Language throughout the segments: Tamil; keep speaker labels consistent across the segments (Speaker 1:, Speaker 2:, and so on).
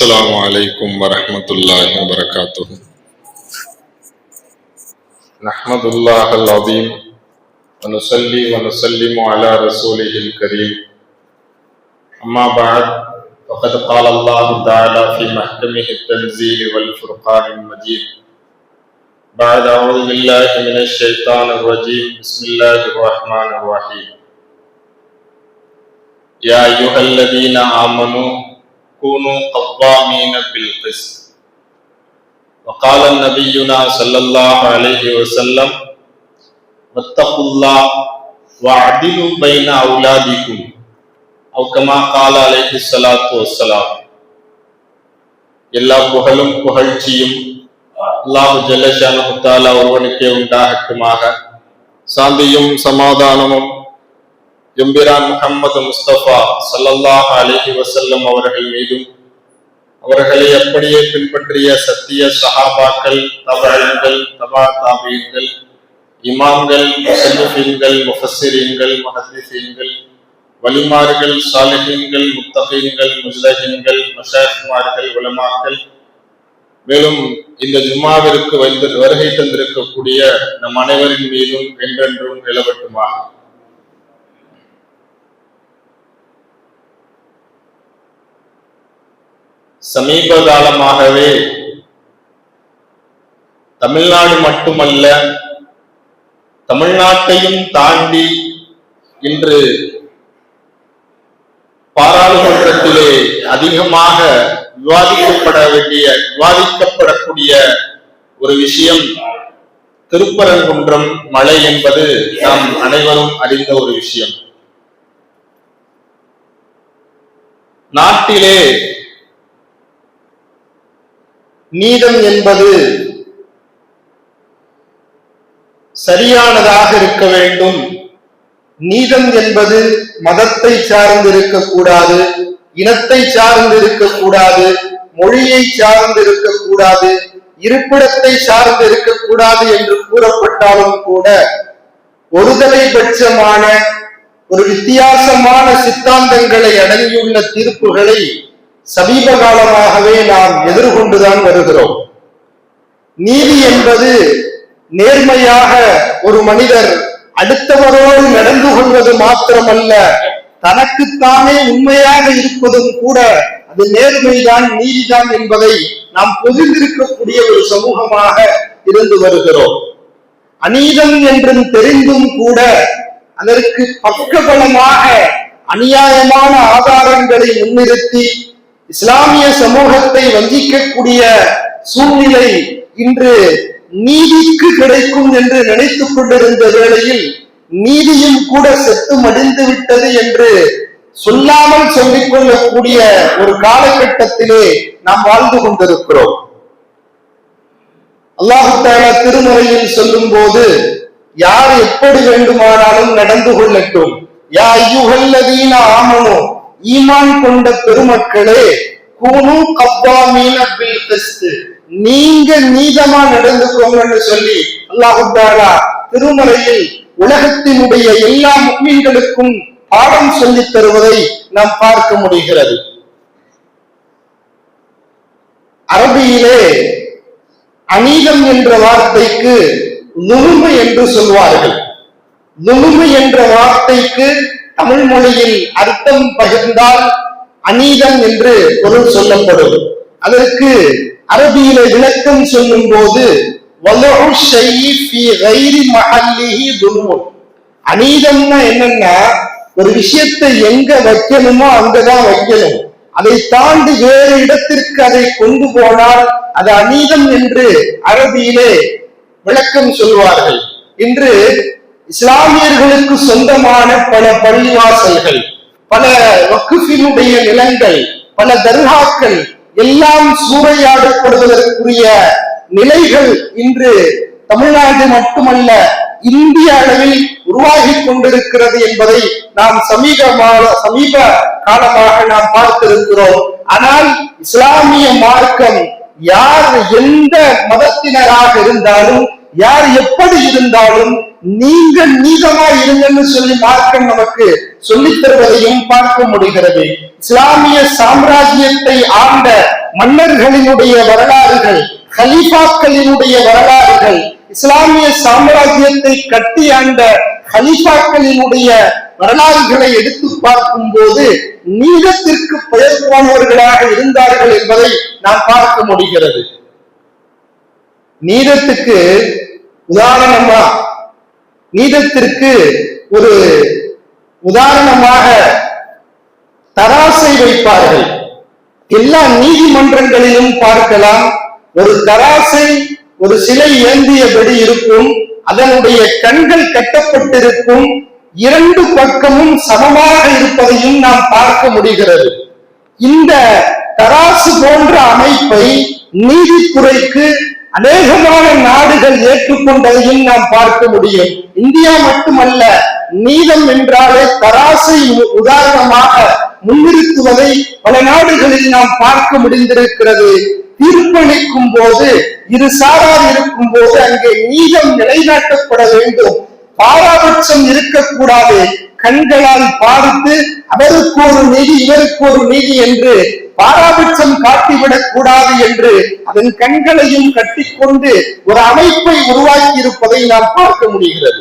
Speaker 1: السلام عليكم ورحمة الله وبركاته. نحمد الله العظيم ونصلي ونسلم على رسوله الكريم. أما بعد فقد قال الله تعالى في محكمه التنزيل والفرقان المجيد بعد أعوذ بالله من الشيطان الرجيم بسم الله الرحمن الرحيم. يا أيها الذين آمنوا كونوا قوامين بالقسط. وقال نبينا صلى الله عليه وسلم واتقوا الله واعدلوا بين أولادكم أو كما قال عليه الصلاة والسلام. எல்லா புகழும் புகழ்ச்சியும் அல்லாஹ் ஜல்ல ஷானஹு தஆலா ஒருவனுக்கே உண்டாகட்டுமாக. சாந்தியும் சமாதானமும் எம்பிரான் முஹம்மது முஸ்தபா ஸல்லல்லாஹு அலைஹி வஸல்லம் அவர்கள் மீதும் அவர்களை அப்படியே பின்பற்றிய சத்திய சஹாபாக்கள், தபஈன்கள், தபா தாபீன்கள், இமாம்கள், முஸல்லிஃபீன்கள், முஃபஸ்ஸிரீன்கள், முஹத்திஸீன்கள், வலிமார்கள், சாலிஹீன்கள், முத்தகீன்கள், முஜ்தஹீன்கள், மஷாயிக்மார்கள், உலமாக்கள், மேலும் இந்த ஜும்மாவிற்கு வருகை தந்திருக்கக்கூடிய நம் அனைவரின் மீதும் என்றென்றும் நிலவட்டுமாக. சமீப காலமாகவே தமிழ்நாடு மட்டுமல்ல, தமிழ்நாட்டையும் தாண்டி இன்று பாராளுமன்றத்திலே அதிகமாக விவாதிக்கப்படக்கூடிய ஒரு விஷயம் திருப்பரங்குன்றம் மலை என்பது நாம் அனைவரும் அறிந்த ஒரு விஷயம். நாட்டிலே நீதம் என்பது சரியானதாக இருக்க வேண்டும். நீதம் என்பது மதத்தை சார்ந்து இருக்கக்கூடாது, இனத்தை சார்ந்து இருக்கக்கூடாது, மொழியை சார்ந்து இருக்கக்கூடாது, இருப்பிடத்தை சார்ந்து இருக்கக்கூடாது என்று கூறப்பட்டாலும் கூட ஒருதலைபட்சமான ஒரு வித்தியாசமான சித்தாந்தங்களை அடங்கியுள்ள தீர்ப்புகளை சமீப காலமாகவே நாம் எதிர்கொண்டுதான் வருகிறோம். நீதி என்பது நேர்மையாக ஒரு மனிதர் அடுத்தவரோடு நடந்து கொள்வது மாத்திரமல்ல, தனக்குத்தானே உண்மையாக இருப்பதும் கூட அது நேர்மைதான், நீதிதான் என்பதை நாம் புரிந்திருக்கக்கூடிய ஒரு சமூகமாக இருந்து வருகிறோம். அநீதம் என்றும் தெரிந்தும் கூட அதற்கு பக்கபலமாக அநியாயமான ஆதாரங்களை முன்னிறுத்தி இஸ்லாமிய சமூகத்தை வஞ்சிக்கக்கூடிய சூழ்நிலை இன்று நீதிக்கு கிடைக்கும் என்று நினைத்துக் கொண்டிருந்த வேளையில் நீதியும் கூட செத்து மடிந்து விட்டது என்று சொல்லாமல் சொல்லிக் கொள்ளக்கூடிய ஒரு காலகட்டத்திலே நாம் வாழ்ந்து கொண்டிருக்கிறோம். அல்லாஹ் தஆலா திருமறையில் சொல்லும் போது யார் எப்படி வேண்டுமானாலும் நடந்து கொள்ளட்டும், யா அய்யுஹல்லதீன ஆமனு, ஈமான் கொண்ட பெருமக்களே, கூனு கவ்வாமீன பில் கிஸ்த், நீங்க நீதமா நடந்துக்கோங்கன்னு சொல்லி அல்லாஹ் தஆலா திருமறையில் உலகத்தினுடைய எல்லா முஃமின்களுக்கும் பாடம் சொல்லித் தருவதை நாம் பார்க்க முடிகிறது. அரபியிலே அநீதம் என்ற வார்த்தைக்கு லுல்மு என்று சொல்வார்கள். லுல்மு என்ற வார்த்தைக்கு தமிழ் மொழியில் அர்த்தம் பகிர்ந்தால் அநீதம் என்று பொருள் சொல்லப்படும். அதற்கு அரபியில விளக்கம் சொல்லும் போது அநீதம்னா என்னன்னா, ஒரு விஷயத்தை எங்க வைக்கணுமோ அங்கதான் வைக்கணும், அதை தாண்டி வேறு இடத்திற்கு அதை கொண்டு போனால் அது அநீதம் என்று அரபியிலே விளக்கம் சொல்வார்கள். இன்று இஸ்லாமியர்களுக்கு சொந்தமான பல பள்ளிவாசல்கள், பல வக்ஃபினுடைய நிலங்கள், பல தர்காக்கள் எல்லாம் சூறையாடப்படுவதற்குரிய நிலைகள் இன்று தமிழ்நாடு மட்டுமல்ல இந்திய அளவில் உருவாகி கொண்டிருக்கிறது என்பதை நாம் சமீப காலமாக நாம் பார்த்திருக்கிறோம். ஆனால் இஸ்லாமிய மார்க்கம் யார் எந்த மதத்தினராக இருந்தாலும், யார் எப்படி இருந்தாலும் நீங்கள் நீதமாய் இருங்கன்னு சொல்லி மார்க்கம் நமக்கு சொல்லித் தருவதையும் பார்க்க முடிகிறது. இஸ்லாமிய சாம்ராஜ்யத்தை ஆண்ட மன்னர்களினுடைய வரலாறுகள், கலீஃபாக்களினுடைய வரலாறுகள், இஸ்லாமிய சாம்ராஜ்யத்தை கட்டி ஆண்ட கலீஃபாக்களினுடைய வரலாறுகளை எடுத்து பார்க்கும் போது நீதத்திற்கு பெயர் போனவர்களாக இருந்தார்கள் என்பதை நாம் பார்க்க முடிகிறது. நீதத்துக்கு உதாரணமா, நீதத்திற்கு ஒரு உதாரணமாக தராசை வைப்பார்கள். எல்லா நீதிமன்றங்களிலும் பார்க்கலாம், ஒரு தராசை ஒரு சிலை ஏந்தியபடி இருக்கும், அதனுடைய கண்கள் கட்டப்பட்டிருக்கும், இரண்டு பக்கமும் சமமாக இருப்பதையும் நாம் பார்க்க முடிகிறது. இந்த தராசு போன்ற அமைப்பை நீதித்துறைக்கு அநேகமான நாடுகள் ஏற்றுக்கொண்டதையும் நாம் பார்க்க முடியும். இந்தியா மட்டுமல்ல, நீதம் என்றாலே தராசை உதாரணமாக முன்னிறுத்துவதை பல நாடுகளில் நாம் பார்க்க முடிந்திருக்கிறது. தீர்ப்பளிக்கும் போது இரு சாரார் இருக்கும் போது அங்கே நீதம் நிலைநாட்டப்பட வேண்டும், பாராபட்சம் இருக்கக்கூடாது. கண்களால் பார்த்து அவருக்கு ஒரு நீதி இவருக்கு ஒரு நீதி என்று பாராபட்சம் காட்டிவிடக் கூடாது என்று அதன் கண்களையும் கட்டிக்கொண்டு ஒரு அமைப்பை உருவாக்கி இருப்பதை நாம் பார்க்க முடிகிறது.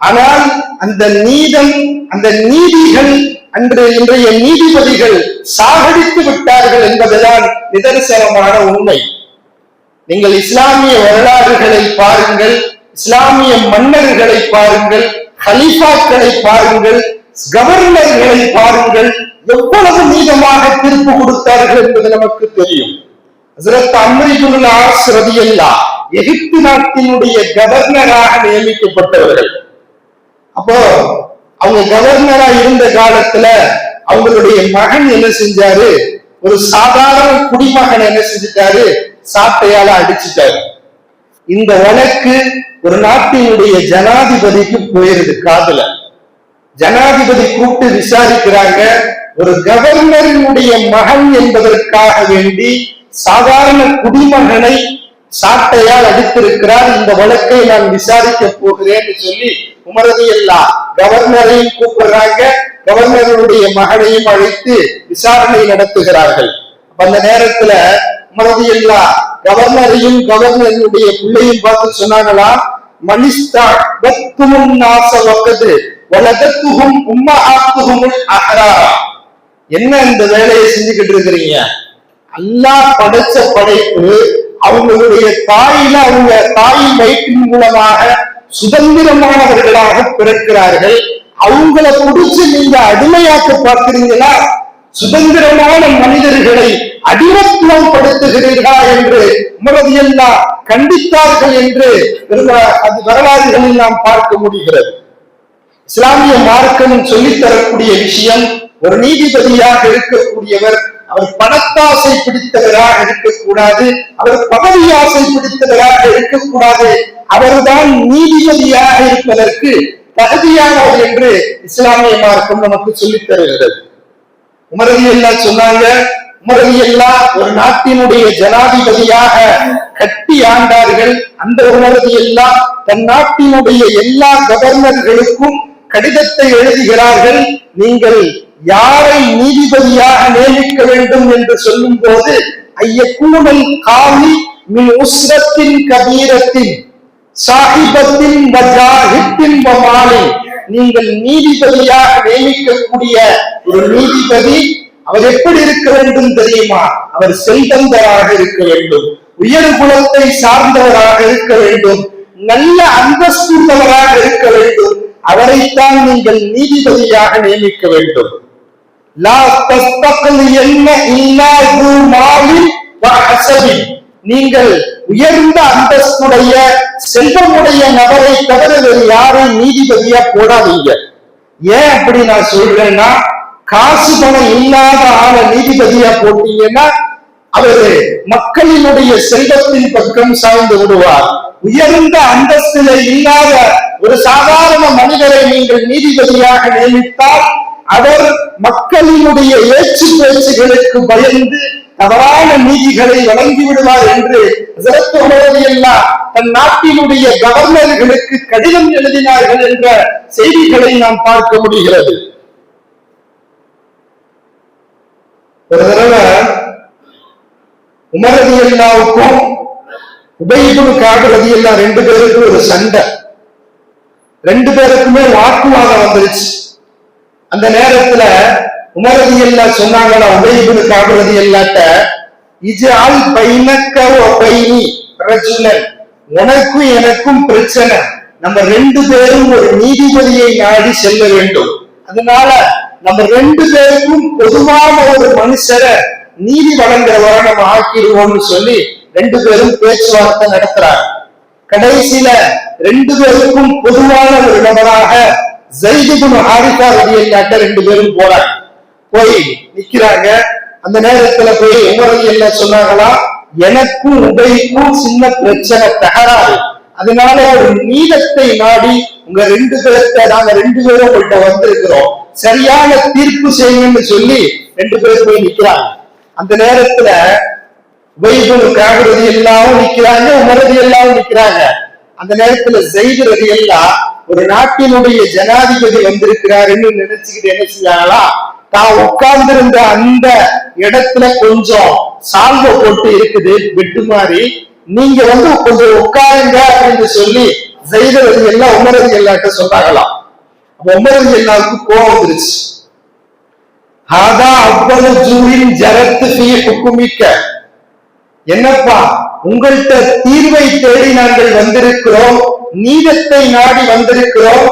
Speaker 1: ஆனால் அந்த நீதம், அந்த நீதிகள் அன்று இன்றைய நீதிபதிகள் சாகடித்து விட்டார்கள் என்பதுதான் நிதர்சனமான உண்மை. நீங்கள் இஸ்லாமிய வரலாறுகளை பாருங்கள், இஸ்லாமிய மன்னர்களை பாருங்கள், கலீஃபாக்களை பாருங்கள், கவர்னர்களை பாருங்கள், எவ்வளவு நீதமாக தீர்ப்பு கொடுத்தார்கள் என்பது நமக்கு தெரியும். ஹஜ்ரத் அம்ர் இப்னுல் ஆஸ் ரலியல்லாஹு எகிப்து நாட்டினுடைய கவர்னராக நியமிக்கப்பட்டவர்கள். அப்போ அவங்க கவர்னரா இருந்த காலத்துல அவங்களுடைய மகன் என்ன செஞ்சாரு, ஒரு சாதாரண குடிமகன் என்ன செஞ்சிட்டாரு, சாட்டையால அடிச்சுட்டாரு. இந்த வழக்கு ஒரு நாட்டினுடைய ஜனாதிபதிக்கு போயிருது காதுல. ஜனாதிபதி கூப்பிட்டு விசாரிக்கிறாங்க, ஒரு கவர்னரினுடைய மகன் என்பதற்காக வேண்டி சாதாரண குடிமகனை சாட்டையால் அடித்திருக்கிறார், இந்த வழக்கை நான் விசாரிக்க போகிறேன்னு சொல்லி உமர் ரலியல்லாஹு கவர்னரையும் கூப்பிடுறாங்க, கவர்னருடைய மகனையும் அழைத்து விசாரணை நடத்துகிறார்கள். அந்த நேரத்துல உமர் ரலியல்லாஹு கவர்னரையும் கவர்னருடைய பிள்ளையும் பார்த்து சொன்னாங்களா, மனிஸ்தா வத்துமுன் நாஸ வகது வலதத்துஹும் உம்மஹாத்துஹுமுல் அஹ்ராரா. என்ன இந்த வேலையை செஞ்சுக்கிட்டு இருக்கிறீங்க? அல்லாஹ் படைச்ச படைப்பு அவங்களுடைய தாயில, அவங்க தாயின் வயிற்றின் மூலமாக சுதந்திரமானவர்களாக பிறக்கிறார்கள். அவங்கள புடிச்சு நீங்க அடிமையாக்க பார்க்கிறீங்களா? சுதந்திரமான மனிதர்களை அடிமத்துவம் படுத்துகிறீர்களா என்று உமர் ரலியல்லாஹு கண்டித்தார்கள் என்று அது வரலாறுகளில் நாம் பார்க்க முடிகிறது. இஸ்லாமிய மார்க்கம் சொல்லித் தரக்கூடிய விஷயம், ஒரு நீதிபதியாக இருக்கக்கூடியவர் அவர் பணத்தாசை பிடித்தவராக இருக்கக்கூடாது, அவர் பதவி ஆசை பிடித்தவராக இருக்கக்கூடாது, அவர்தான் நீதிபதியாக இருப்பதற்கு தகுதியானவர் என்று இஸ்லாமிய மார்க்கம் நமக்கு சொல்லித் தருகிறது. உமர் ரலியல்லாஹு சொன்னாங்க, உமர் ரலியல்லாஹு ஒரு நாட்டினுடைய ஜனாதிபதியாக கட்டி ஆண்டார்கள். அந்த உமர் ரலியல்லாஹு தன் நாட்டினுடைய எல்லா கவர்னர்களுக்கும் கடிதத்தை எழுதுகிறார்கள். நீங்கள் யாரை நீதிபதியாக நியமிக்க வேண்டும் என்று சொல்லும் போது, ஐயக்கூனல் காலி மின் உஸ்ரத்தின் கபீரத்தின் சாஹிபத்தின் வஜாஹித்தின் வமாலின், நீங்கள் நீதிபதியாக நியமிக்கக்கூடிய ஒரு நீதிபதி அவர் எப்படி இருக்க வேண்டும் தெரியுமா? அவர் செல்வந்தராக இருக்க வேண்டும், உயர் குலத்தை சார்ந்தவராக இருக்க வேண்டும், நல்ல அந்தஸ்துள்ளவராக இருக்க வேண்டும். அவரைத்தான் நீங்கள் நீதிபதியாக நியமிக்க வேண்டும். லா தஸ்தக்லியன்ன இல்லா து மாலின் வ ஹஸபின், நீங்கள் உயர்ந்த அந்தஸ்துடைய செல்வமுடைய நபரை தவிர வேறு யாரை நீதிபதியா போடாதீங்க. ஏன் அப்படி நான் சொல்றேன்னா, காசு பணம் இல்லாத ஆளை நீதிபதியா போட்டீங்கன்னா அவரு மக்களினுடைய செல்வத்தின் பக்கம் சாய்ந்து விடுவார். உயர்ந்த அந்தஸ்தில இல்லாத ஒரு சாதாரண மனிதரை நீங்கள் நீதிபதியாக நியமித்தால் அவர் மக்களினுடைய ஏச்சு பேச்சுகளுக்கு பயந்து தவறான நீதிகளை வழங்கி விடுவார் என்று ஹஜ்ரத் உமர் ரலியல்லாஹு தன் நாட்டினுடைய கவர்னர்களுக்கு கடிதம் எழுதினார்கள் என்ற செய்திகளை நாம் பார்க்க முடிகிறது. ஒரு தடவை உமர் ரலியல்லாஹுக்கும் உபை இப்னு கஅப் ரலியல்லாஹு ரெண்டு பேருக்கு ஒரு சண்டை. ரெண்டு பேருக்குமே வாக்குவாதம் வந்துருச்சு. அந்த நேரத்துல உமர் ரலியல்லாஹு சொன்னாங்களா உபை இப்னு கஅப் ரலியல்லாஹு, இஜ்அல் பைனக வ பைனி ரஜுலன், உனக்கும் எனக்கும் பிரச்சனை, நம்ம ரெண்டு பேரும் ஒரு நீதிபதியை நாடி செல்ல வேண்டும், அதனால நம்ம ரெண்டு பேருக்கும் பொதுவான ஒரு மனுஷரை நீதி வழங்குறவரை நம்ம ஆக்கிடுவோம்னு சொல்லி ரெண்டு பேரும் பேச்சுவார்த்தை நடத்துறாங்க. கடைசியில ரெண்டு பேருக்கும் பொதுவான ஒரு நபராக ஸைத் இப்னு ஹாரிஸா ரலியல்லாஹு ரெண்டு பேரும் போறாங்க. போய் நிக்கிறாங்க. அந்த நேரத்துல போய் உமர் ரலியல்லாஹு சொன்னாங்களா, எனக்கும் உபைக்கும் சின்ன பிரச்சனை, தகராறு, அதனால ஒரு நீதத்தை நாடி உங்க ரெண்டு பேர்த்த நாங்க ரெண்டு பேரும் உங்கள்கிட்ட வந்திருக்கிறோம், சரியான தீர்ப்பு செய்யுங்கன்னு சொல்லி ரெண்டு பேரும் போய் நிக்கிறாங்க. அந்த நேரத்துல உபை இப்னு கஅப் ரலியல்லாஹு நிக்கிறாங்க, உமர் ரலியல்லாஹு நிக்கிறாங்க. அந்த நேரத்துல ஸைத் ரலியல்லாஹு ஒரு நாட்டினுடைய ஜனாதிபதி வந்திருக்கிறாருன்னு நினைச்சுக்கிட்டு என்ன செஞ்சாங்களா, தான் உட்கார்ந்திருந்த அந்த இடத்துல கொஞ்சம் சால்வை போட்டு இருக்குது வெட்டு மாதிரி, நீங்க கொஞ்சம் உட்காருங்க அப்படின்னு சொல்லி ஸைத் ரலியல்லாஹு உமர் ரலியல்லாஹு சொன்னாங்களாம். அப்ப உமர் ரலியல்லாஹுக்கு கோபம் வந்துருச்சு. ஹாதா அவ்வளவு ஜூரின் ஜரத்து ஃபீ ஹுக்மிக்க, என்னப்பா உங்கள்கிட்ட தீர்வை தேடி நாங்கள் வந்திருக்கிறோம், நீதத்தை நாடி வந்திருக்கிறோம்,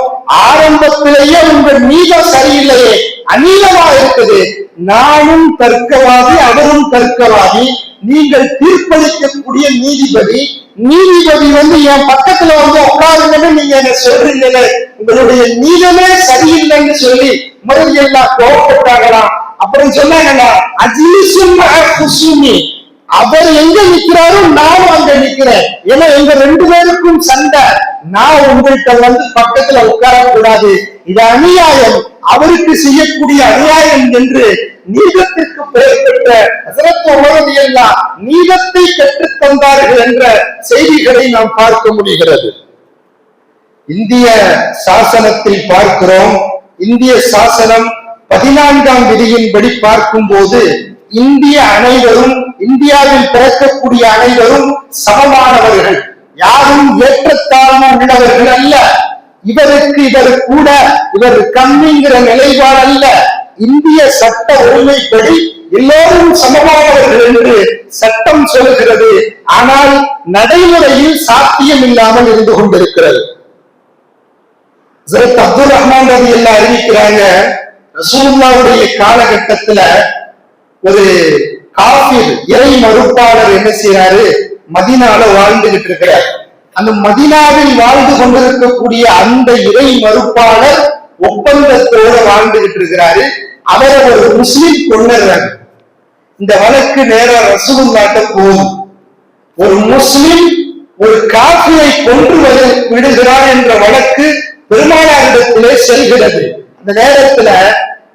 Speaker 1: ஆரம்பத்திலேயே உங்கள் நீதம் சரியில்லையே, அநீதமா இருக்குது, நானும் தர்க்கவாதி அவரும் தர்க்கவாதி, நீங்கள் தீர்ப்பளிக்கக்கூடிய நீதிபதி என் பக்கத்துல உட்காருங்கன்னு நீங்க என்ன சொல்றீங்களே, உங்களுடைய நீதமே சரியில்லைன்னு சொல்லி மறுபடியும் கோவப்பட்டாங்களாம். அப்புறம் சொன்னாங்களா, அஜிலிசும் அவர் எங்க நிக்கிறாரோ நானும் அங்க நிக்கிறேன், ஏன்னா எங்க ரெண்டு பேருக்கும் சண்டை, நான் உங்கள்கிட்ட பக்கத்துல உட்கார கூடாது, இது அநியாயம், அவருக்கு செய்யக்கூடிய அநியாயம் என்று நீதத்திற்கு பெயர் பெற்ற ஹஸரத் உமர் ரலியல்லாஹு நீதத்தை கற்றுத் தந்தார்கள் என்ற செய்திகளை நாம் பார்க்க முடிகிறது. இந்திய சாசனத்தில் பார்க்கிறோம். இந்திய சாசனம் 14ஆம் விதியின்படி பார்க்கும் போது இந்தியாவில் பிறக்கக்கூடிய அனைவரும் சமமானவர்கள், யாரும் ஏற்றத்தாழ்வு உள்ளவர்கள் அல்ல. இவர் கம்மிங்கிற நிலைப்பாடு அல்ல. இந்திய சட்ட ஒழுமைப்படி எல்லோரும் சமமானவர்கள் என்று சட்டம் சொல்கிறது. ஆனால் நடைமுறையில் சாத்தியம் இல்லாமல் இருந்து கொண்டிருக்கிறது. ஹஸரத் அப்துல் ரஹ்மான் ரலியல்லாஹு அறிவிக்கிறாங்க, ரசூலுல்லாஹ்வுடைய காலகட்டத்துல ஒரு காஃபிர் இறை மறுப்பாளர் என்ன செய்யறாரு, மதீனால வாழ்ந்துகிட்டு இருக்கிறார். அந்த மதீனாவில் வாழ்ந்து கொண்டிருக்கக்கூடிய அந்த இறை மறுப்பாளர் ஒப்பந்தத்தோடு வாழ்ந்துகிட்டு இருக்கிறாரு. அவரை ஒரு முஸ்லிம் கொண்டுறாரு. இந்த வழக்கு நேரா ரசூலுல்லாஹ்ட்ட போகுது. ஒரு முஸ்லிம் ஒரு காஃபிரை கொன்று விடுகிறார் என்ற வழக்கு பெருமானாரிடத்திலே செல்கிறது. அந்த நேரத்துல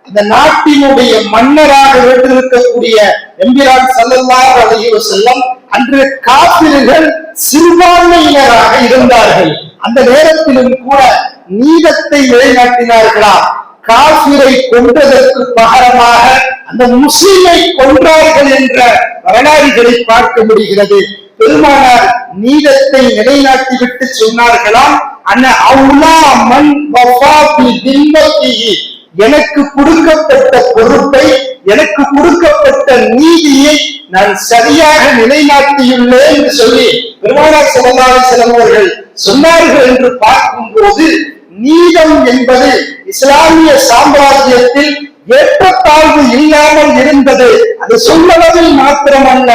Speaker 1: அந்த நாட்டினுடைய மன்னராக வீட்டிருக்கக்கூடிய எம்பிரான் ஸல்லல்லாஹு அலைஹி வஸல்லம் அன்று காஃபிர்கள் சிறுபான்மையினராக இருந்தார்கள். அந்த நேரத்திலும் கூட நீதத்தை நிலைநாட்டினார்களா, காஃபிரை கொன்றதற்கு பகரமாக அந்த முஸ்லிமை கொன்றார்கள் என்ற வரலாறுகளை பார்க்க முடிகிறது. பெருமானார் நீதத்தை நிலைநாட்டிவிட்டு சொன்னார்களாம், எனக்கு கொடுக்கப்பட்ட பொறுப்பை, எனக்கு கொடுக்கப்பட்ட நீதியை நான் சரியாக நிலைநாட்டியுள்ளேன் என்று சொல்லி பெருமானார் ஸல்லல்லாஹு அலைஹி வஸல்லம் அவர்கள் சொன்னார்கள் என்று பார்க்கும் போது, நீதம் என்பது இஸ்லாமிய சாம்ராஜ்யத்தில் ஏற்றத்தாழ்வு இல்லாமல் இருந்தது. அது சொல்லளவில் மாத்திரமல்ல,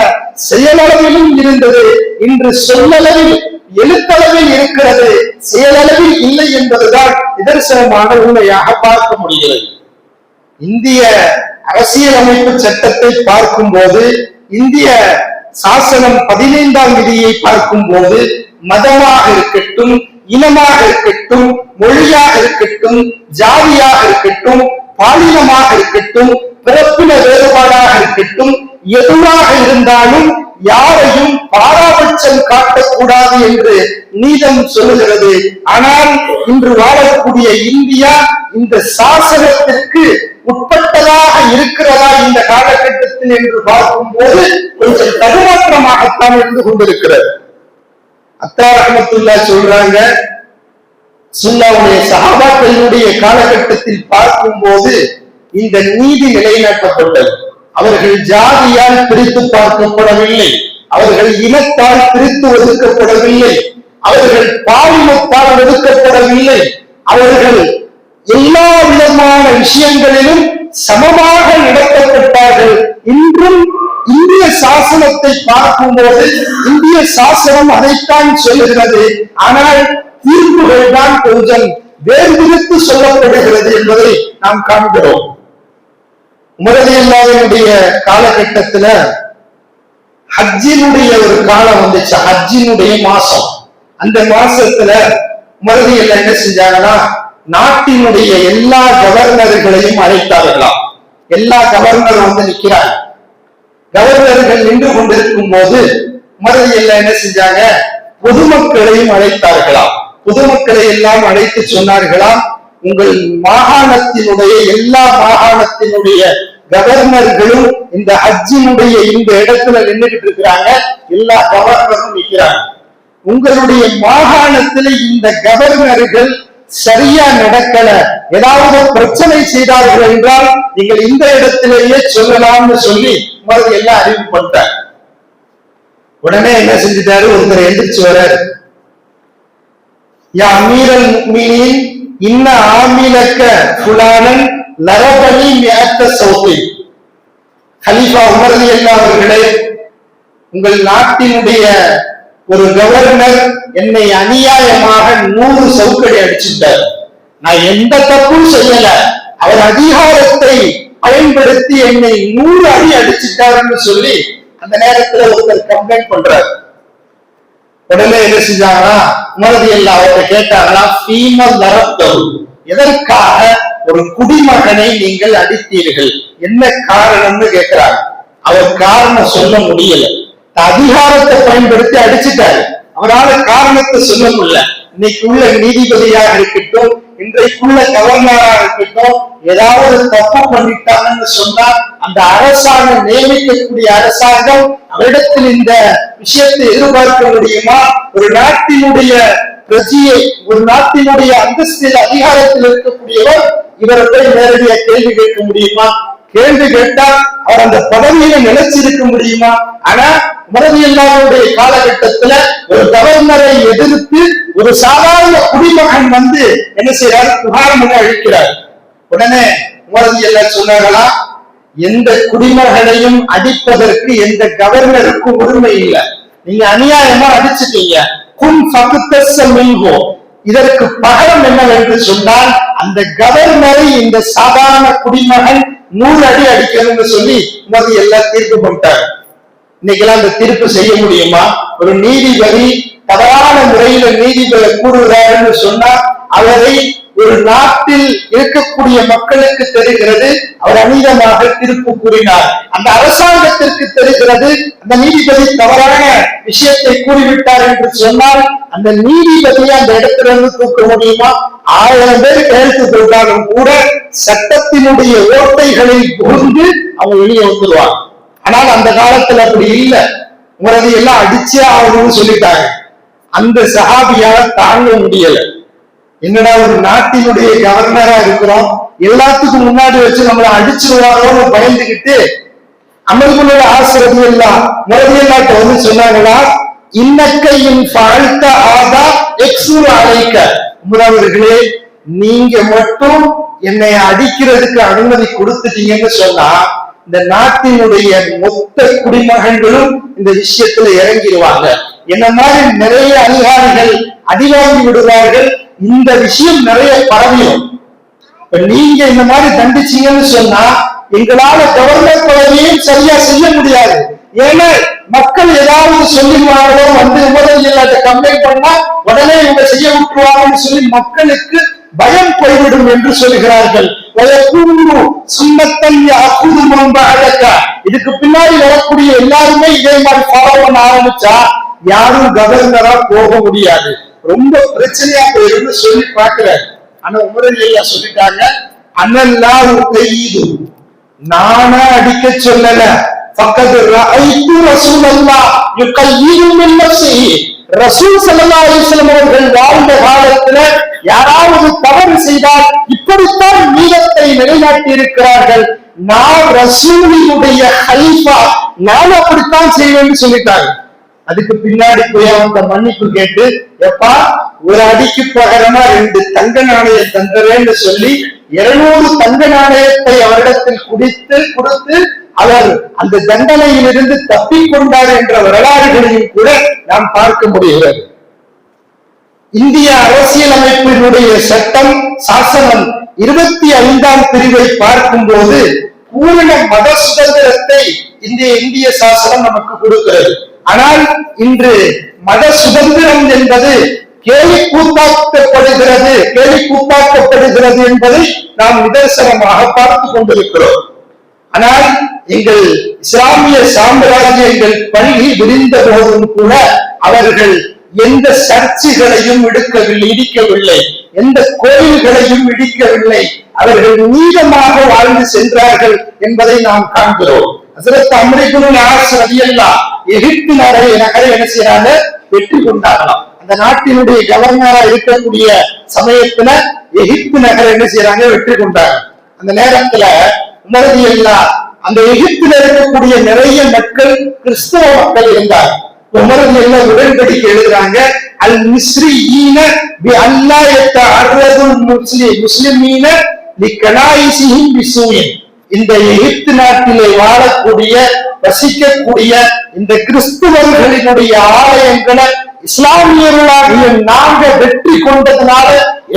Speaker 1: செயலளவிலும் இருந்தது. இன்று சொல்லளவில் எழுத்தளவில் இருக்கிறது, செயலளவில் இல்லை என்பதுதான் நிதர்சனமான உண்மையாக பார்க்க முடிகிறது. இந்திய அரசியலமைப்பு சட்டத்தை பார்க்கும் போது, இந்திய சாசனம் 15ஆம் விதியை பார்க்கும் போது, மதமாக இருக்கட்டும், இனமாக இருக்கட்டும், மொழியாக இருக்கட்டும், ஜாதியாக இருக்கட்டும், பாலினமாக இருக்கட்டும், பிறப்பின வேறுபாடாக இருக்கட்டும், எதுவாக இருந்தாலும் யாரையும் பாராபட்சம் காட்டக்கூடாது என்று நீதம் சொல்லுகிறது. ஆனால் இன்று வாழக்கூடிய இந்தியா இந்த சாசனத்திற்கு உட்பட்டதாக இருக்கிறதா இந்த காலகட்டத்தில் என்று பார்க்கும்போது கொஞ்சம் தடுமாற்றமாகத்தான் இருந்து கொண்டிருக்கிறது. அத்தா ரஹ்மத்துல்லாஹ் சொல்றாங்க, சுன்னாவுடைய சஹாபாக்களுடைய காலகட்டத்தில் பார்க்கும்போது இந்த நீதி நிலைநாட்டப்பட்டது. அவர்கள் ஜாதியால் பிரித்து பார்க்கப்படவில்லை, அவர்கள் இனத்தால் பிரித்து ஒதுக்கப்படவில்லை, அவர்கள் பாலினத்தால் ஒதுக்கப்படவில்லை, அவர்கள் எல்லா விதமான விஷயங்களிலும் சமமாக நடத்தப்பட்டார்கள். இன்றும் இந்திய சாசனத்தை பார்க்கும்போது இந்திய சாசனம் அதைத்தான் சொல்லுகிறது. ஆனால் தீர்ப்புகள் தான் கொஞ்சம் வேறுவித்து சொல்லப்படுகிறது என்பதை நாம் காண்கிறோம். உமர் ரலியல்லாஹுவினுடைய காலகட்டத்துல ஹஜ்ஜினுடைய ஒரு காலம் வந்துச்சு, ஹஜ்ஜினுடைய மாசம். அந்த மாசத்துல உமர் ரலியல்லாஹு என்ன செஞ்சாங்கன்னா, நாட்டினுடைய எல்லா கவர்னர்களையும் அழைத்தார்களாம். எல்லா கவர்னரும் வந்து நிக்கிறாங்க. கவர்னர்கள் நின்று கொண்டிருக்கும் போது உமர் ரலியல்லாஹு என்ன செஞ்சாங்க, பொதுமக்களையும் அழைத்தார்களாம். பொதுமக்களை எல்லாம் அழைத்து சொன்னார்களாம், உங்கள் மாகாணத்தினுடைய எல்லா மாகாணத்தினுடைய கவர்னர்களும் இந்த ஹஜ்ஜினுடைய இந்த இடத்துல நின்றுகிட்டு இருக்கிறாங்க, எல்லா கவர்னரும் நிற்கிறாங்க. உங்களுடைய மாகாணத்தில் இந்த கவர்னர்கள் சரியா நடக்கல, ஏதாவது பிரச்சனை செய்தார்கள் என்றால் நீங்கள் இந்த இடத்திலேயே சொல்லலாம்னு சொல்லி முதல்ல எல்லாம் அறிவு பண்ணிட்டார். உடனே என்ன செஞ்சுட்டாரு, ஒருத்தர் எந்திரிச்சு வர்றாரு, யா அமீரல் முஃமினீன் இன்ன ஆமிலக்க ஃபுலானன் லரபனி மிஅத்த சௌத்தி. கலீஃபா உமர் ரலியல்லாஹு அவர்களே, உங்கள் நாட்டினுடைய ஒரு கவர்னர் என்னை அநியாயமாக 100 சவுக்கடி அடிச்சுட்டார். நான் எந்த தப்பும் செய்யல, அவர் அதிகாரத்தை பயன்படுத்தி என்னை 100 அடி அடிச்சுட்டாருன்னு சொல்லி அந்த நேரத்துல ஒருத்தர் கம்ப்ளைண்ட் பண்றாரு. உடனே என்ன செஞ்சாங்கன்னா, உமர் ரலியல்லாஹு அவர்கிட்ட கேட்டாங்களா, ஃபீமல் லரப்தஹு, எதற்காக ஒரு குடிமகனை நீங்கள் அடித்தீர்கள், என்ன காரணம்னு கேட்கிறாங்க. அவர் காரணம் சொல்ல முடியல, அதிகாரத்தை பயன்படுத்தி அடிச்சுட்டாரு, அவரால் காரணத்தை சொல்ல முடியல. இன்னைக்கு உள்ள நீதிபதியாக இருக்கட்டும், இன்றைக்குள்ள கவர்னராக இருக்கட்டும், ஏதாவது தப்பு பண்ணிட்டாங்கன்னு சொன்னா அந்த அரசாங்கம் நியமிக்கக்கூடிய அரசாங்கம் அவரிடத்தில் இந்த விஷயத்தை எதிர்பார்க்க முடியுமா? ஒரு நாட்டினுடைய பிரஜையை, ஒரு நாட்டினுடைய அந்தஸ்தில் அதிகாரத்தில் இருக்கக்கூடியவர் இவரை போய் நேரடியாக கேள்வி கேட்க முடியுமா? கேள்வி கேட்டால் அவர் அந்த பதவியில நிலைச்சிருக்க முடியுமா? ஆனா உமர் ரலியல்லாஹுடைய காலகட்டத்துல ஒரு கவர்னரை எதிர்த்து ஒரு சாதாரண குடிமகன் வந்து என்ன செய்யறாரு, புகாரம் அளிக்கிறார். உடனே உமர் ரலியல்லாஹு சொன்னார்களா, எந்த குடிமகனையும் அடிப்பதற்கு எந்த கவர்னருக்கும் உரிமை இல்லை, நீங்க அநியாயமா அடிச்சுட்டீங்க, குன் ஃபக்தஸ மின்ஹு, இதற்கு பகரம் என்னவென்று சொன்னால் அந்த கவர்னரை இந்த சாதாரண குடிமகன் 100 அடி அடிக்கணும்னு சொல்லி உமர் எல்லாம் தீர்ப்பு பண்ணிட்டார். இன்னைக்கெல்லாம் அந்த தீர்ப்பு செய்ய முடியுமா? ஒரு நீதிபதி தவறான முறையில நீதிபதி கூறுகிறாருன்னு சொன்னா அவரை ஒரு நாட்டில் இருக்கக்கூடிய மக்களுக்கு தெரிகிறது அவர் அநீதமாக தீர்ப்பு கூறினார், அந்த அரசாங்கத்திற்கு தெரிகிறது அந்த நீதிபதி தவறான விஷயத்தை கூறிவிட்டார் என்று சொன்னால் அந்த நீதிபதியை அந்த இடத்துல இருந்து தூக்க முடியுமா? 1000 பேர் கையெழுத்து போட்டாலும் கூட சட்டத்தினுடைய ஓட்டைகளில் புகுந்து அவங்க வெளியே வந்துடுவாங்க. ஆனால் அந்த காலத்துல அப்படி இல்லை, உமரது எல்லாம் அடிச்சே ஆகணும்னு சொல்லிட்டாங்க. அந்த சஹாபியால தாங்க முடியல. என்னடா ஒரு நாட்டினுடைய கவர்னரா இருக்கிறோம், எல்லாத்துக்கும் முன்னாடி வச்சு நம்மளை அடிச்சிருவாரோன்னு பயந்துகிட்டு அமல்குள்ள ஆசிரதி எல்லாம் முரதியல்லாட்ட வந்து சொன்னாங்களா, இன்னக்கையின் வாழ்த்த ஆதா எக்ஸூர் அழைக்க, உமரவர்களே நீங்க மட்டும் என்னை அடிக்கிறதுக்கு அனுமதி கொடுத்துட்டீங்கன்னு சொன்னா இந்த நாட்டினுடைய மொத்த குடிமகன்களும் இந்த விஷயத்துல இறங்கிடுவாங்க. என்ன மாதிரி நிறைய அதிகாரிகள் அடிவாங்கி விடுவார்கள், இந்த விஷயம் நிறைய பரவியும். நீங்க இந்த மாதிரி தண்டிச்சீங்கன்னு சொன்னா எங்களால கவர்னர் பதவியையும் சரியா செய்ய முடியாது. ஏன்னா மக்கள் ஏதாவது சொல்லிடுவாங்களோ, வந்து உமரலியல்லாஹ்ட்ட கம்ப்ளைண்ட் பண்ணா உடனே இவங்க செய்ய விட்டுருவாங்கன்னு சொல்லி மக்களுக்கு பயம் போய்விடும் என்று சொல்கிறார்கள். இதுக்கு பின்னாடி வரக்கூடிய எல்லாருமே இதே மாதிரி ஃபாலோ பண்ண ஆரம்பிச்சா யாரும் கவர்னரா போக முடியாது, ரொம்ப பிரச்சனையா போயிருந்து சொல்லி பாக்குறாரு. ஆனா உமர் ரலியல்லாஹு சொல்லிட்டாங்க, அனல்லாஹு கையிது, நானா அடிக்க சொல்லல. ஃபக்கத் ரஅய்து ரசூலல்லாஹ் யுகையிது மின் நஃப்ஸிஹி, ரசூல் ஸல்லல்லாஹு அலைஹி வஸல்லம் அவர்கள் வாழ்ந்த காலத்துல யாராவது தவறு செய்தால் இப்படித்தான் நீதத்தை நிலைநாட்டி இருக்கிறார்கள். நான் ரசூலினுடைய ஹலீஃபா, நான் அப்படித்தான் செய்வேன்னு சொல்லிட்டாங்க. அதுக்கு பின்னாடி போய் அவங்க மன்னிப்பு கேட்டு, எப்பா ஒரு அடிக்கு பகரமா 2 தங்க நாணயம் தந்தவேன்னு சொல்லி 200 தங்க நாணயத்தை அவரிடத்தில் கொடுத்து அவர் அந்த தண்டனையிலிருந்து தப்பிக்கொண்டார் என்ற வரலாறுகளையும் கூட நாம் பார்க்க முடிகிறது. இந்திய அரசியலமைப்பினுடைய சட்டம் சாசனம் 25ஆம் பிரிவை பார்க்கும் போது பூரண மத சுதந்திரத்தை இந்திய சாசனம் நமக்கு கொடுக்கிறது. ஆனால் இன்று மத சுதந்திரம் என்பது கேலி கூத்தாக்கப்படுகிறது என்பதை நாம் நிதர்சனமாக பார்த்து கொண்டிருக்கிறோம். ஆனால் எங்கள் இஸ்லாமிய சாம்ராஜ்யங்கள் பள்ளி விரிந்த போதும் கூட அவர்கள் எந்த சர்ச்சைகளையும் இடிக்கவில்லை, எந்த கோயில்களையும் இடிக்கவில்லை. அவர்கள் நீளமாக வாழ்ந்து சென்றார்கள் என்பதை நாம் காண்கிறோம். ஹஸரத் அம்ர் இப்னு ஆஸ் ரலியல்லாஹு எகிப்து நகரை என்ன செய்யறாங்க, வெற்றி கொண்டாங்களாம். அந்த நாட்டினுடைய கவர்னரா இருக்கக்கூடிய சமயத்துல எகிப்து நகரை என்ன செய்யறாங்க, வெற்றி கொண்டாங்க. அந்த நேரத்துல உமர் ரலியல்லாஹு அந்த எகிப்துல இருக்கக்கூடிய நிறைய மக்கள் கிறிஸ்தவ மக்கள் இருந்தாங்க. உமர் ரலியல்லாஹு உடன்படிக்கை எழுதுறாங்க, அல் மிஸ்ரீன பி அல்லா யத்தஅர்ரதுல் முஸ்லிமீன லிகனாயிஸிஹிம் பிஸூயின், இந்த எகிப்து நாட்டிலே வாழக்கூடிய வசிக்கக்கூடிய இந்த கிறிஸ்துவர்களினுடைய ஆலயங்களை இஸ்லாமியர்களாகிய நாங்கள் வெற்றி கொண்டதுனால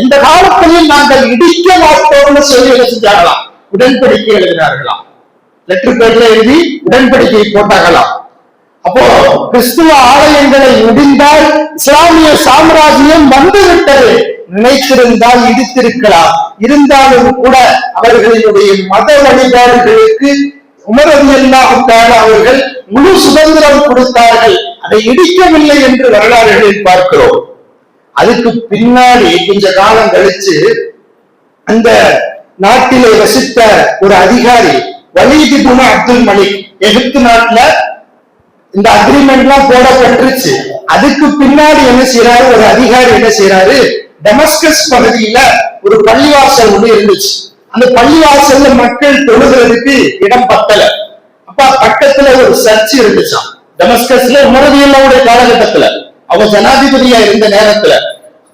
Speaker 1: எந்த காலத்திலையும் நாங்கள் இடிக்க மாட்டோம்னு சொல்லி செஞ்சாங்களாம். உடன்படிக்கை எழுதினார்களாம், லெட்டர் பேர்ல எழுதி உடன்படிக்கை போட்டாங்களாம். அப்போ கிறிஸ்துவ ஆலயங்களை முடிந்தால் இஸ்லாமிய சாம்ராஜ்யம் வந்துவிட்டது, நினைத்திருந்தால் இடித்திருக்கலாம். இருந்தாலும் கூட அவர்களினுடைய மத வழிபாடுகளுக்கு உமர் ரலியல்லாஹு தஆலா அவர்கள் முழு சுதந்திரம் கொடுத்தார்கள். அதை இடிக்கவில்லை என்று வரலாறுகளில் பார்க்கிறோம். அதுக்கு பின்னாடி கொஞ்ச காலம் கழிச்சு அந்த நாட்டிலே வசித்த ஒரு அதிகாரி வலீத் இப்னு அப்துல் மலிக், எகிப்து நாட்டுல இந்த அக்ரிமெண்ட் எல்லாம் போடப்பட்டுருச்சு. அதுக்கு பின்னாடி என்ன செய்யறாரு, ஒரு அதிகாரி என்ன செய்யறாரு, டெமஸ்கஸ் பகுதியில ஒரு பள்ளிவாசல் ஒண்ணு இருந்துச்சு. அந்த பள்ளிவாசல்ல மக்கள் தொழுகிறதுக்கு இடம் பத்தல. அப்ப பக்கத்துல ஒரு சர்ச் இருந்துச்சாம் டெமஸ்கஸ்ல. உமர் ரலியல்லாஹு காலகட்டத்துல அவங்க ஜனாதிபதியா இருந்த நேரத்துல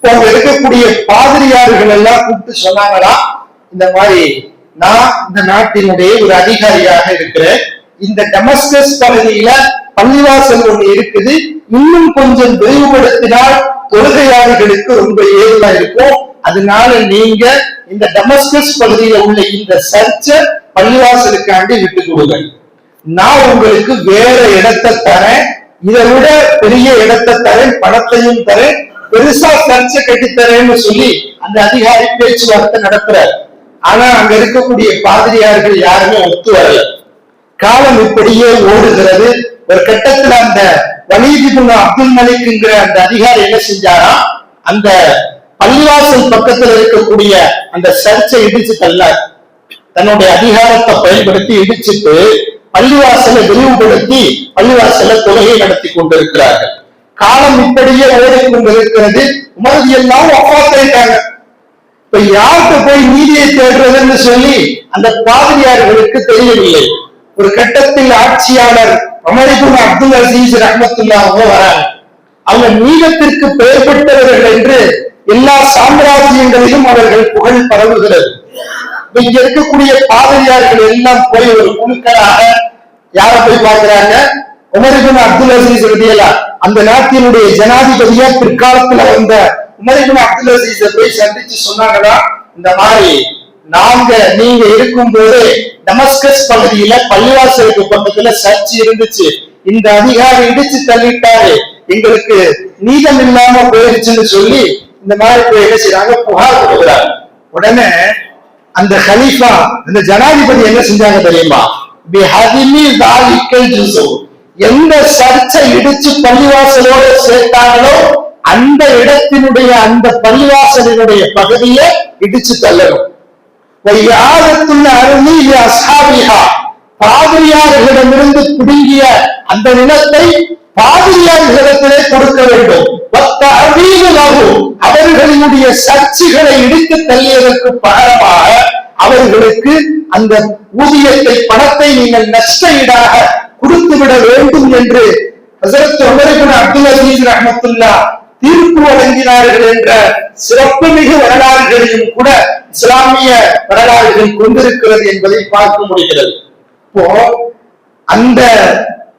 Speaker 1: அவங்க இருக்கக்கூடிய பாதிரியார்கள் எல்லாம் கூப்பிட்டு சொன்னாங்களா, இந்த மாதிரி நான் இந்த நாட்டினுடைய ஒரு அதிகாரியாக இருக்கிறேன், இந்த டெமஸ்கஸ் பகுதியில பள்ளிவாசல் ஒண்ணு இருக்குது, இன்னும் கொஞ்சம் விரிவுபடுத்தினால் தொழுகையாளர்களுக்கு ரொம்ப ஏதுவா இருக்கும், அதனால நீங்க இந்த டெமஸ்கஸ் பகுதியில உள்ள இந்த சர்ச்ச பள்ளிவாசலுக்காண்டி விட்டு கொடுங்க, நான் உங்களுக்கு வேற இடத்தை தரேன், இதை விட பெரிய இடத்தை தரேன், பணத்தையும் தரேன், பெருசா சர்ச்ச கட்டித்தரேன்னு சொல்லி அந்த அதிகாரி பேச்சுவார்த்தை நடத்துறாரு. ஆனா அங்க இருக்கக்கூடிய பாதிரியார்கள் யாருமே ஒத்து வரல. காலம் இப்படியே ஓடுகிறது. ஒரு கட்டத்துல அந்த வலீத் இப்னு அப்துல் மலிக்ங்கிற அந்த அதிகாரி என்ன செஞ்சாரா, அந்த பள்ளிவாசல் பக்கத்துல இருக்கக்கூடிய அந்த சர்ச்சை இடிச்சு தள்ளார். தன்னுடைய அதிகாரத்தை பயன்படுத்தி இடிச்சுட்டு பள்ளிவாசலை விரிவுபடுத்தி பள்ளிவாசல தொழுகை நடத்தி கொண்டிருக்கிறார்கள். காலம் இப்படியே ஓடிக்கொண்டிருக்கிறது. உமர் ரலியல்லாஹு வஃபாத்தாயிட்டாங்க. இப்ப யார்கிட்ட போய் நீதியை தேடுறதுன்னு சொல்லி அந்த பாதிரியார்களுக்கு தெரியவில்லை. ஒரு கட்டத்தில் ஆட்சியாளர் உமர் இப்னு அப்துல் அசீஸ் ரஹ்மத்துல்லாஹி அவங்க வராங்க. அவங்க நீதத்திற்கு பெயர் பெற்றவர்கள் என்று எல்லா சாம்ராஜ்யங்களிலும் அவர்கள் புகழ் பரவுகிறது. இங்க இருக்கக்கூடிய பாதிரியார்கள் எல்லாம் போய் ஒரு குழுக்களாக யார போய் பார்க்கிறாங்க, உமர் இப்னு அப்துல் அசீஸ் ரலியல்லாஹு அந்த நாட்டினுடைய ஜனாதிபதியா பிற்காலத்துல வந்த உமர் இப்னு அப்துல் அசீஸை போய் சந்திச்சு சொன்னாங்களா, இந்த மாதிரி நீங்க இருக்கும் போது டெமஸ்கஸ் பகுதியில பள்ளிவாசலுக்கு பக்கத்துல சர்ச் இருந்துச்சு, இந்த அதிகாரி இடிச்சு தள்ளிட்டாரு, எங்களுக்கு நீதம் இல்லாம போயிருச்சுன்னு சொல்லி இந்த மாதிரி போய் என்ன செய்யறாங்க, புகார் கொடுக்குறாங்க. உடனே அந்த ஹலீஃபா அந்த ஜனாதிபதி என்ன செஞ்சாங்க தெரியுமா, எந்த சர்ச்சை இடிச்சு பள்ளிவாசலோட சேர்த்தாங்களோ அந்த இடத்தினுடைய அந்த பள்ளிவாசலினுடைய பகுதியை இடிச்சு தள்ளணும். வையாதத்துள்ள அருளி அஸ்ஹாபிஹா, பாதிரியார்களிடமிருந்து பிடுங்கிய அந்த நிலத்தை பாதிரியார்களிடத்திலே கொடுக்க வேண்டும். அவர்களினுடைய சர்ச்சைகளை இடித்து தள்ளியதற்கு பகரமாக அவர்களுக்கு அந்த ஊதியத்தை, பணத்தை நீங்கள் நஷ்ட ஈடாக கொடுத்துவிட வேண்டும் என்று ஹஸரத் உமர் இப்னு அப்துல் அஸீஸ் ரஹ்மத்துல்லாஹ் தீர்ப்பு வழங்கினார்கள் என்ற சிறப்புமிகு வரலாறுகளையும் கூட இஸ்லாமிய வரலாறுகள் கொண்டிருக்கிறது என்பதை பார்க்க முடிகிறது. இப்போ அந்த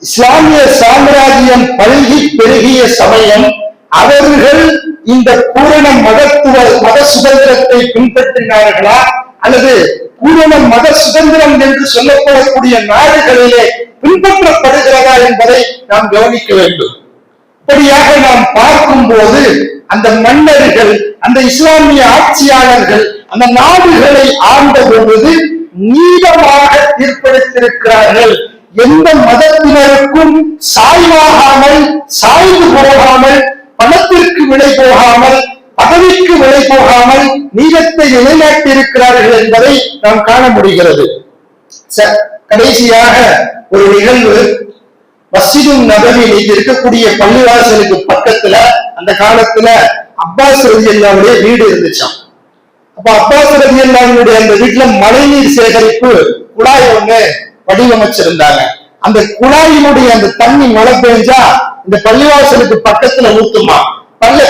Speaker 1: இஸ்லாமிய சாம்ராஜ்யம் பல்கி பெருகிய சமயம் அவர்கள் இந்த பூரண மத சுதந்திரத்தை பின்பற்றினார்களா அல்லது பூரண மத சுதந்திரம் என்று சொல்லப்படக்கூடிய நாடுகளிலே பின்பற்றப்படுகிறதா என்பதை நாம் கவனிக்க வேண்டும். இப்படியாக நாம் பார்க்கும் போது அந்த மன்னர்கள், அந்த இஸ்லாமிய ஆட்சியாளர்கள் அந்த நாடுகளை ஆண்ட பொழுது நீதமாக தீர்ப்பளித்திருக்கிறார்கள். எந்த மதத்தினருக்கும் சாய்வாகாமல், சாய்ந்து போகாமல், பணத்திற்கு விலை போகாமல், பதவிக்கு விலை போகாமல் நீதத்தை நிலைநாட்டி இருக்கிறார்கள் என்பதை நாம் காண முடிகிறது. கடைசியாக ஒரு நிகழ்வு, மஸ்ஜிது நபவியில் இருக்கக்கூடிய பள்ளிவாசலுக்கு பக்கத்துல அந்த காலத்துல அப்பாஸ் ரலியல்லாஹுடைய வீடு இருந்துச்சாம். அப்ப அப்பாஸ் ரலியல்லாஹுடைய அந்த வீட்டுல மழைநீர் சேகரிப்பு குழாய் ஒண்ணு வடிவமைச்சிருந்தாங்க. அந்த குழாயினுடைய அந்த தண்ணி மழை பெஞ்சா இந்த பள்ளிவாசலுக்கு பக்கத்துல ஊத்துமா.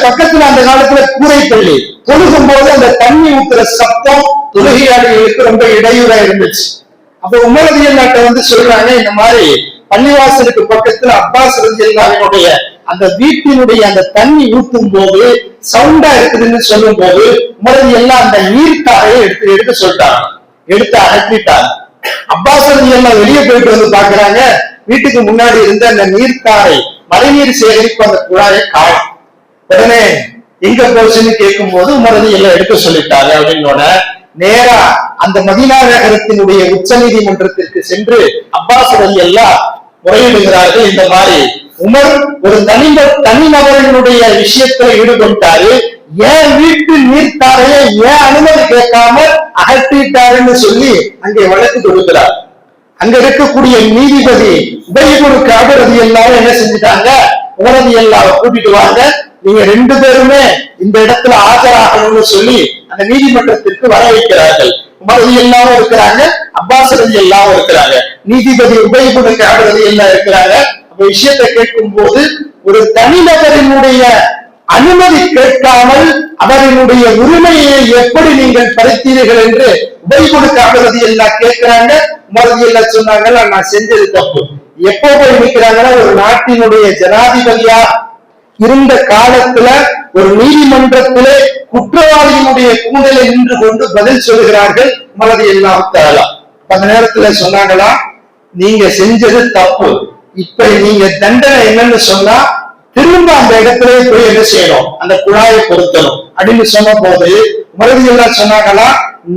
Speaker 1: பக்கத்துல அந்த காலத்துல கூரை பள்ளி, தொழுகும் போது அந்த தண்ணி ஊத்துற சத்தம் தொழுகையாளிகளுக்கு ரொம்ப இடையூறா இருந்துச்சு. அப்ப உமர் ரலியல்லாஹு சொல்றாங்க, இந்த மாதிரி பள்ளிவாசலுக்கு பக்கத்துல அப்பாஸ் ரலியல்லாஹுடைய அந்த வீட்டினுடைய அந்த தண்ணி ஊத்தும் போது சவுண்டா இருக்குதுன்னு சொல்லும் போது உமர் ரலியல்லாஹு அந்த நீர்த்தாரையை எடுத்து சொல்லிட்டாங்க, எடுத்து அகற்றிட்டாங்க. அப்பாஸ் ரலியல்லாஹு வெளியே போயிட்டு வந்து பாக்குறாங்க, வீட்டுக்கு முன்னாடி இருந்த அந்த நீர்த்தாரை, மழைநீர் சேகரிப்பு அந்த குழாயை காணும். உடனே எங்க போச்சுன்னு கேட்கும் போது உமர் ரலியல்லாஹு எடுக்க சொல்லிட்டாங்க. அப்படின்னோட நேரா அந்த மதீனா நகரத்தினுடைய உச்ச நீதிமன்றத்திற்கு சென்று அப்பாஸ் ரலியல்லாஹு முறையிடுகிறார்கள். இந்த மாதிரி உமர் ஒரு தனிநபரினுடைய விஷயத்துல ஈடுபட்டாரு, ஏன் வீட்டு நீர்த்தாரையை ஏன் அனுமதி கேட்காம அகற்றிட்டாருன்னு சொல்லி அங்கே வழக்கு கொடுக்கிறார். அங்க இருக்கக்கூடிய நீதிபதி உபய் இப்னு கஅப் ரலியல்லாஹு என்ன செஞ்சுட்டாங்க, உமர் ரலியல்லாஹு கூட்டிட்டு வாங்க, நீங்க ரெண்டு பேருமே இந்த இடத்துல ஆஜராகணும்னு சொல்லி அந்த நீதிமன்றத்திற்கு வர வைக்கிறார்கள். உமர் ரலியல்லாஹு இருக்கிறாங்க, அப்பாஸ் ரலியல்லாஹு இருக்கிறாங்க, நீதிபதி உபய் இப்னு கஅப் ரலியல்லாஹு இருக்கிறாங்க. அப்ப விஷயத்தை கேட்கும் போது ஒரு தனிநபரினுடைய அனுமதி கேட்காமல் அவரினுடைய உரிமையை எப்படி நீங்கள் பறித்தீர்கள் என்று உபய் இப்னு கஅப் ரலியல்லாஹு கேட்கிறாங்க. உமர் ரலியல்லாஹு சொன்னாங்க, நான் செஞ்சது தப்பு. எப்போ போய் நிற்கிறாங்கன்னா, ஒரு நாட்டினுடைய ஜனாதிபதியா இருந்த காலத்துல ஒரு நீதிமன்றத்திலே குற்றவாளியினுடைய கூடலை நின்று கொண்டு பதில் சொல்கிறார்கள் உமர் ரலியல்லாஹு தஆலா. அந்த நேரத்துல சொன்னாங்களா, நீங்க செஞ்சது தப்பு, இப்ப நீங்க தண்டனை என்னன்னு சொன்னா திரும்ப அந்த இடத்துல போய் என்ன செய்யணும், அந்த குழாயை பொருத்தணும் அப்படின்னு சொன்ன போது உமர் ரலியல்லாஹு சொன்னாங்களா,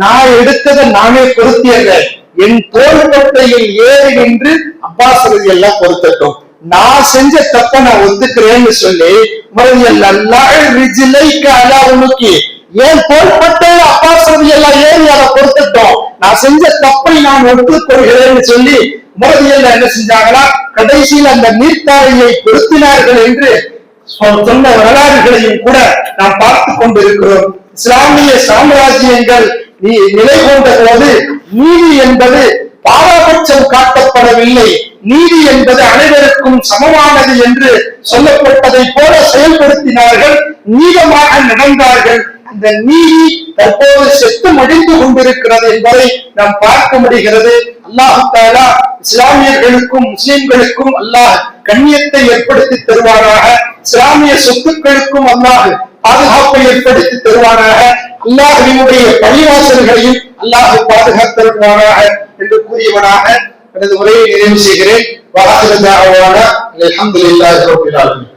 Speaker 1: நான் எடுத்ததை நானே பொருத்தியறேன், என் தோள்பட்டையில் ஏறி நின்று அப்பாஸ் ரலியல்லாஹு பொருத்தட்டும், நான் செஞ்ச தப்ப நான் ஒத்துக்கிறேன்னு சொல்லி உமர் ரலியல்லாஹு ஏன் தோள்பட்டையில அப்பாஸ் ரலியல்லாஹு ஏறி அதை பொருத்தட்டும், நான் செஞ்ச தப்பை நான் ஒத்துக்கொள்கிறேன்னு சொல்லி உமர் ரலியல்லாஹு என்ன செஞ்சாங்களா, கடைசியில் அந்த நீர்த்தாரையை பொருத்தினார்கள் என்று சொன்ன வரலாறுகளையும் கூட நாம் பார்த்து கொண்டிருக்கிறோம். இஸ்லாமிய சாம்ராஜ்யங்கள் நிலை கொண்ட போது நீதி என்பது பாரபட்சம் காட்டப்படவில்லை, நீதி என்பது அனைவருக்கும் சமமானது என்று சொல்லப்பட்டதை போல செயல்படுத்தினார்கள், நீதமாக நடந்தார்கள். அந்த நீதி தற்போது செத்து மடிந்து கொண்டிருக்கிறது என்பதை நாம் பார்க்க முடிகிறது. அல்லாஹ் தஆலா இஸ்லாமியர்களுக்கும் முஸ்லிம்களுக்கும் அல்லாஹ் கண்ணியத்தை ஏற்படுத்தி தருவானாக, இஸ்லாமிய சொத்துக்களுக்கும் அல்லாஹ் பாதுகாப்பை ஏற்படுத்தி தருவானாக, அல்லாஹ்வினுடைய பள்ளிவாசல்களையும் அல்லாஹ் பாதுகாத்தருவானாக என்று கூறியவனாக எனது உரையை நிறைவு செய்கிறேன். வஆஹிரு தஅவானா அல்ஹம்துலில்லாஹி ரப்பில் ஆலமீன்.